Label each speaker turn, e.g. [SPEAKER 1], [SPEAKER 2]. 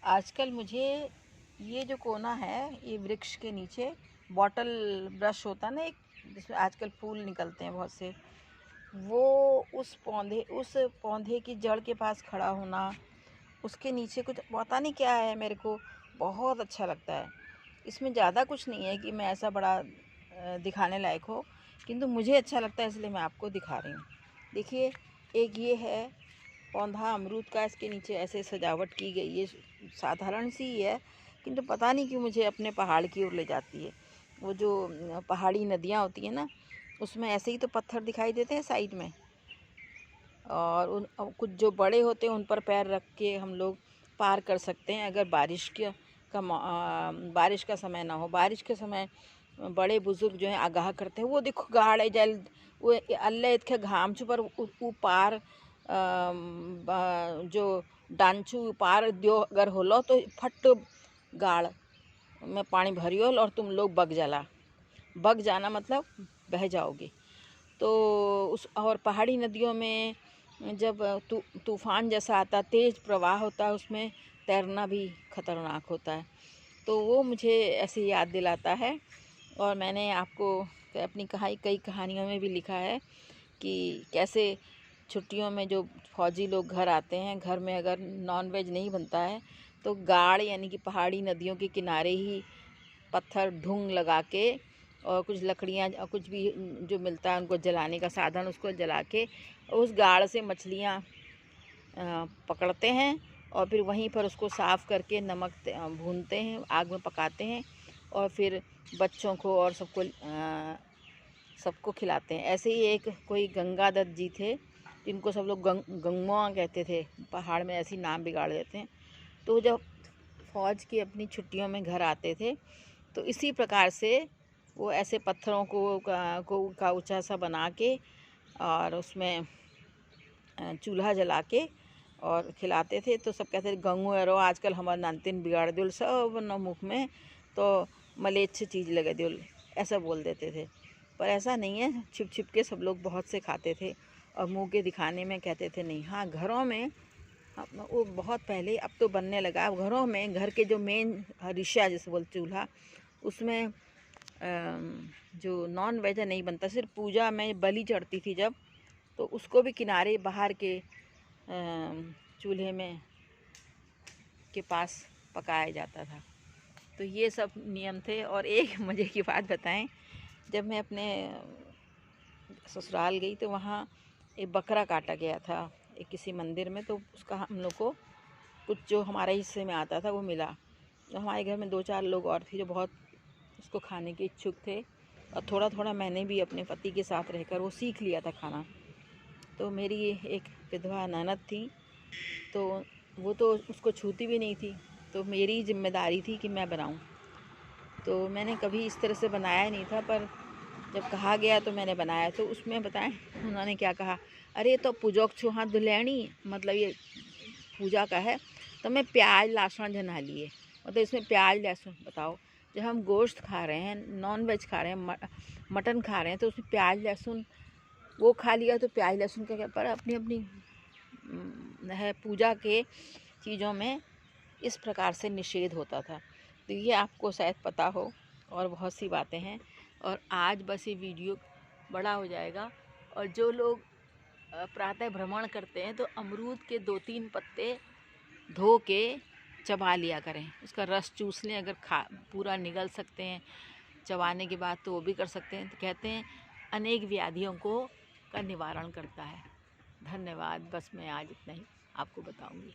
[SPEAKER 1] आजकल मुझे ये जो कोना है, ये वृक्ष के नीचे बॉटल ब्रश होता है ना, एक जिसमें आजकल फूल निकलते हैं बहुत से, वो उस पौधे की जड़ के पास खड़ा होना, उसके नीचे कुछ पता नहीं क्या है, मेरे को बहुत अच्छा लगता है। इसमें ज़्यादा कुछ नहीं है कि मैं ऐसा बड़ा दिखाने लायक हो, किंतु मुझे अच्छा लगता है इसलिए मैं आपको दिखा रही हूँ। देखिए, एक ये है पौधा अमरूद का, इसके नीचे ऐसे सजावट की गई है, साधारण सी ही है, किंतु पता नहीं क्यों मुझे अपने पहाड़ की ओर ले जाती है। वो जो पहाड़ी नदियाँ होती हैं ना, उसमें ऐसे ही तो पत्थर दिखाई देते हैं साइड में, और कुछ जो बड़े होते हैं उन पर पैर रख के हम लोग पार कर सकते हैं, अगर बारिश का समय ना हो। बारिश के समय बड़े बुजुर्ग जो हैं आगाह करते हैं, वो देखो गाड़े जल वो अल्ले इतके घाम छू पर ऊ पार जो डांचू पार दियो अगर होलो तो फट गाड़ में पानी भरियोल और तुम लोग बग जाना मतलब बह जाओगे। तो उस और पहाड़ी नदियों में जब तूफ़ान जैसा आता, तेज़ प्रवाह होता है, उसमें तैरना भी ख़तरनाक होता है। तो वो मुझे ऐसे याद दिलाता है। और मैंने आपको अपनी कई कहानियों में भी लिखा है कि कैसे छुट्टियों में जो फौजी लोग घर आते हैं, घर में अगर नॉन वेज नहीं बनता है तो गाड़ यानी कि पहाड़ी नदियों के किनारे ही पत्थर ढूंग लगा के और कुछ लकड़ियाँ और कुछ भी जो मिलता है उनको जलाने का साधन, उसको जला के उस गाड़ से मछलियाँ पकड़ते हैं और फिर वहीं पर उसको साफ़ करके नमक भूनते हैं, आग में पकाते हैं और फिर बच्चों को और सबको खिलाते हैं। ऐसे ही एक कोई गंगादत्त जी थे, जिनको सब लोग गंगुआ कहते थे, पहाड़ में ऐसी नाम बिगाड़ देते हैं। तो जब फ़ौज की अपनी छुट्टियों में घर आते थे तो इसी प्रकार से वो ऐसे पत्थरों का ऊंचा सा बना के और उसमें चूल्हा जला के और खिलाते थे। तो सब कहते थे गंगू एरो आजकल हमारे नानतीन बिगाड़ दिल, सब न मुख में तो मलेच्छ चीज़ लगे दिल, ऐसा बोल देते थे। पर ऐसा नहीं है, छिप छिप के सब लोग बहुत से खाते थे और मुंह के दिखाने में कहते थे नहीं। हाँ, घरों में वो बहुत पहले, अब तो बनने लगा, घरों में घर के जो मेन हरिशा जैसे बोलते चूल्हा, उसमें जो नॉन वेज नहीं बनता, सिर्फ पूजा में बलि चढ़ती थी जब, तो उसको भी किनारे बाहर के चूल्हे में के पास पकाया जाता था। तो ये सब नियम थे। और एक मज़े की बात बताएं, जब मैं अपने ससुराल गई तो वहाँ एक बकरा काटा गया था एक किसी मंदिर में, तो उसका हम लोग को कुछ जो हमारे हिस्से में आता था वो मिला। तो हमारे घर में 2-4 लोग और थे जो बहुत उसको खाने के इच्छुक थे, और थोड़ा थोड़ा मैंने भी अपने पति के साथ रहकर वो सीख लिया था खाना। तो मेरी एक विधवा ननद थी, तो वो तो उसको छूती भी नहीं थी, तो मेरी जिम्मेदारी थी कि मैं बनाऊं। तो मैंने कभी इस तरह से बनाया नहीं था, पर जब कहा गया तो मैंने बनाया। तो उसमें बताएं उन्होंने क्या कहा, अरे तो पूजोक छुहा दुलैनी, मतलब ये पूजा का है, तो मैं प्याज लहसुन जना लिए, मतलब इसमें प्याज लहसुन। बताओ, जब हम गोश्त खा रहे हैं, नॉन वेज खा रहे हैं, मटन खा रहे हैं, तो उसमें प्याज लहसुन वो खा लिया तो प्याज लहसुन का क्या, पर अपनी अपनी है पूजा के चीज़ों में इस प्रकार से निषेध होता था। तो ये आपको शायद पता हो, और बहुत सी बातें हैं। और आज बस ये वीडियो बड़ा हो जाएगा। और जो लोग प्रातः भ्रमण करते हैं तो अमरूद के 2-3 पत्ते धो के चबा लिया करें, उसका रस चूस लें। अगर पूरा निगल सकते हैं चबाने के बाद तो वो भी कर सकते हैं। तो कहते हैं अनेक व्याधियों का निवारण करता है। धन्यवाद, बस मैं आज इतना ही आपको बताऊंगी।